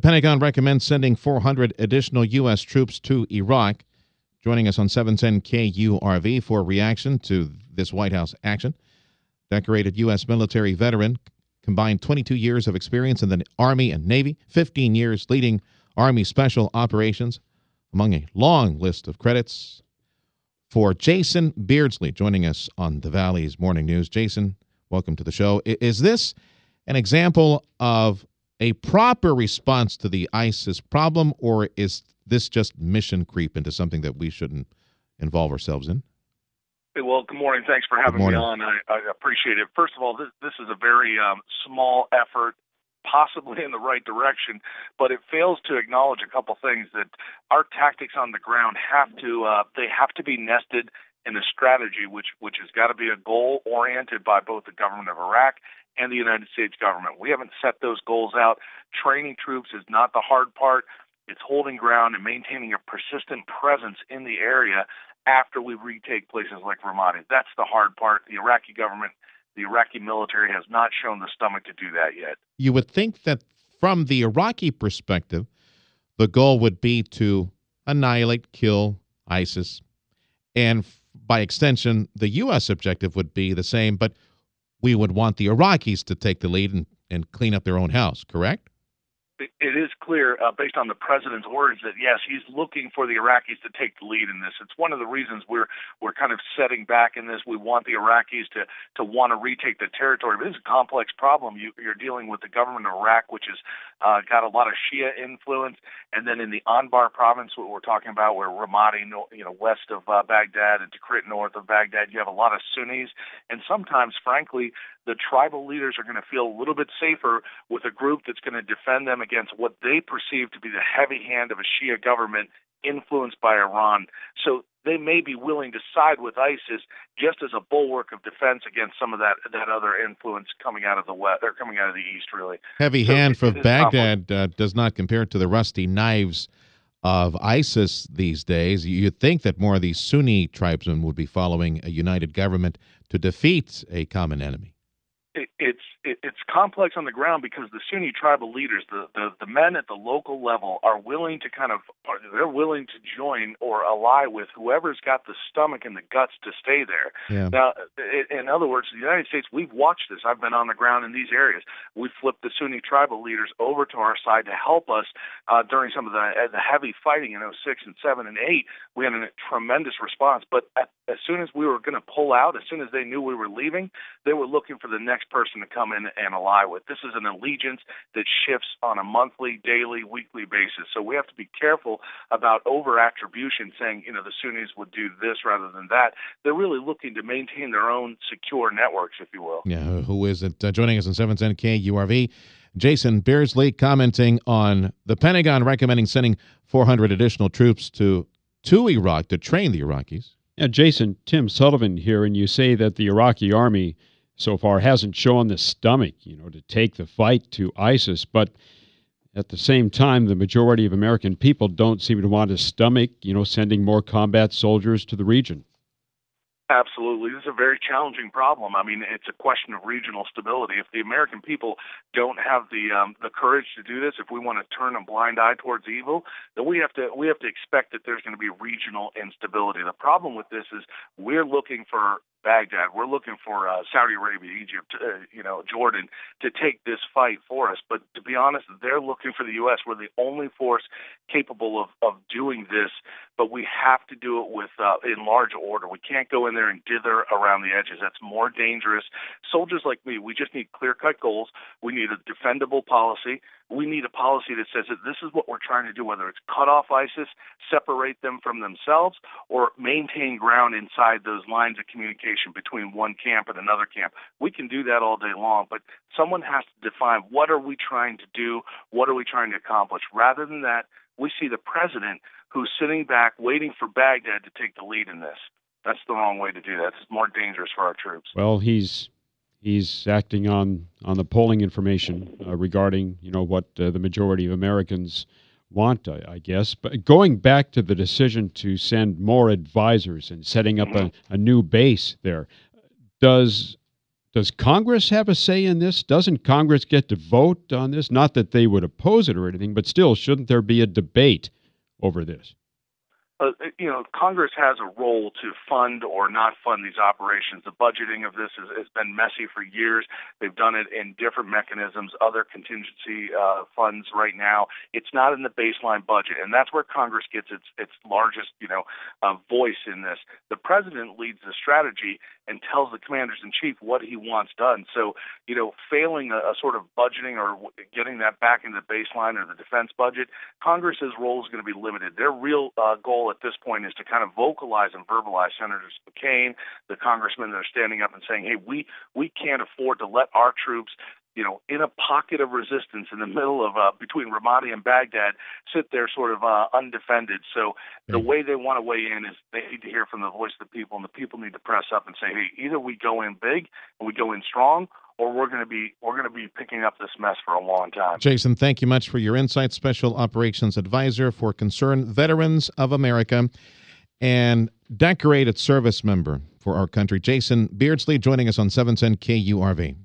Pentagon recommends sending 400 additional U.S. troops to Iraq. Joining us on 710 KURV for reaction to this White House action, decorated U.S. military veteran, combined 22 years of experience in the Army and Navy, 15 years leading Army Special Operations, among a long list of credits. For Jason Beardsley, joining us on the Valley's Morning News. Jason, welcome to the show. Is this an example of a proper response to the ISIS problem, or is this just mission creep into something that we shouldn't involve ourselves in? Well, good morning. Thanks for having me on. I appreciate it. First of all, this is a very small effort, possibly in the right direction, but it fails to acknowledge a couple things, that our tactics on the ground have to be nested in a strategy which has got to be a goal oriented by both the government of Iraq and the United States government. We haven't set those goals out. Training troops is not the hard part. It's holding ground and maintaining a persistent presence in the area after we retake places like Ramadi. That's the hard part. The Iraqi government, the Iraqi military has not shown the stomach to do that yet. You would think that from the Iraqi perspective, the goal would be to annihilate, kill ISIS, and by extension, the U.S. objective would be the same, but we would want the Iraqis to take the lead and clean up their own house, correct? It is clear, based on the president's words, that yes, he's looking for the Iraqis to take the lead in this. It's one of the reasons we're kind of setting back in this. We want the Iraqis to want to retake the territory. But it's a complex problem. You're dealing with the government of Iraq, which has got a lot of Shia influence, and then in the Anbar province, what we're talking about, where Ramadi, west of Baghdad, and Tikrit north of Baghdad, you have a lot of Sunnis, and sometimes, frankly, the tribal leaders are going to feel a little bit safer with a group that's going to defend them against what they perceive to be the heavy hand of a Shia government influenced by Iran. So they may be willing to side with ISIS just as a bulwark of defense against some of that other influence coming out of the west, or coming out of the east, really. Heavy hand for Baghdad does not compare to the rusty knives of ISIS these days. You'd think that more of these Sunni tribesmen would be following a united government to defeat a common enemy. It's complex on the ground because the Sunni tribal leaders, the men at the local level, are willing to they're willing to join or ally with whoever's got the stomach and the guts to stay there. Yeah. Now, in other words, the United States, we've watched this. I've been on the ground in these areas. We flipped the Sunni tribal leaders over to our side to help us during some of the heavy fighting in 06 and 07 and 08. We had a tremendous response, but as soon as we were going to pull out, as soon as they knew we were leaving, they were looking for the next person to come in and ally with. This is an allegiance that shifts on a monthly, daily, weekly basis. So we have to be careful about over-attribution, saying, the Sunnis would do this rather than that. They're really looking to maintain their own secure networks, if you will. Yeah, who is it? Joining us on 710 KURV, Jason Beardsley, commenting on the Pentagon recommending sending 400 additional troops to Iraq to train the Iraqis. Yeah, Jason, Tim Sullivan here, and you say that the Iraqi Army so far hasn't shown the stomach, to take the fight to ISIS, but at the same time, the majority of American people don't seem to want to stomach, sending more combat soldiers to the region. Absolutely. This is a very challenging problem. I mean, it's a question of regional stability. If the American people don't have the courage to do this, if we want to turn a blind eye towards evil, then we have to expect that there's going to be regional instability. The problem with this is we're looking for Baghdad. We're looking for Saudi Arabia, Egypt, Jordan to take this fight for us. But to be honest, they're looking for the U.S. We're the only force capable of doing this, but we have to do it with in large order. We can't go in there and dither around the edges. That's more dangerous. Soldiers like me, we just need clear-cut goals. We need a defendable policy. We need a policy that says that this is what we're trying to do, whether it's cut off ISIS, separate them from themselves, or maintain ground inside those lines of communication between one camp and another camp. We can do that all day long, but someone has to define what are we trying to do, what are we trying to accomplish. Rather than that, we see the president who's sitting back waiting for Baghdad to take the lead in this. That's the wrong way to do that. It's more dangerous for our troops. Well, he's acting on the polling information regarding what the majority of Americans want, I guess. But going back to the decision to send more advisors and setting up a new base there, does Does Congress have a say in this? Doesn't Congress get to vote on this? Not that they would oppose it or anything, but still, shouldn't there be a debate over this? Congress has a role to fund or not fund these operations. The budgeting of this has been messy for years. They've done it in different mechanisms, other contingency funds right now. It's not in the baseline budget, and that's where Congress gets its largest, voice in this. The president leads the strategy and tells the commanders-in-chief what he wants done. So, failing a sort of budgeting or getting that back into the baseline or the defense budget, Congress's role is going to be limited. Their real goal at this point is to kind of vocalize and verbalize Senator McCain, the congressmen that are standing up and saying, hey, we can't afford to let our troops in a pocket of resistance in the middle of between Ramadi and Baghdad, sit there sort of undefended. So the way they want to weigh in is they need to hear from the voice of the people, and the people need to press up and say, hey, either we go in big and we go in strong, or we're going to be picking up this mess for a long time. Jason, thank you much for your insights. Special Operations Advisor for Concerned Veterans of America and decorated service member for our country. Jason Beardsley joining us on 710 KURV.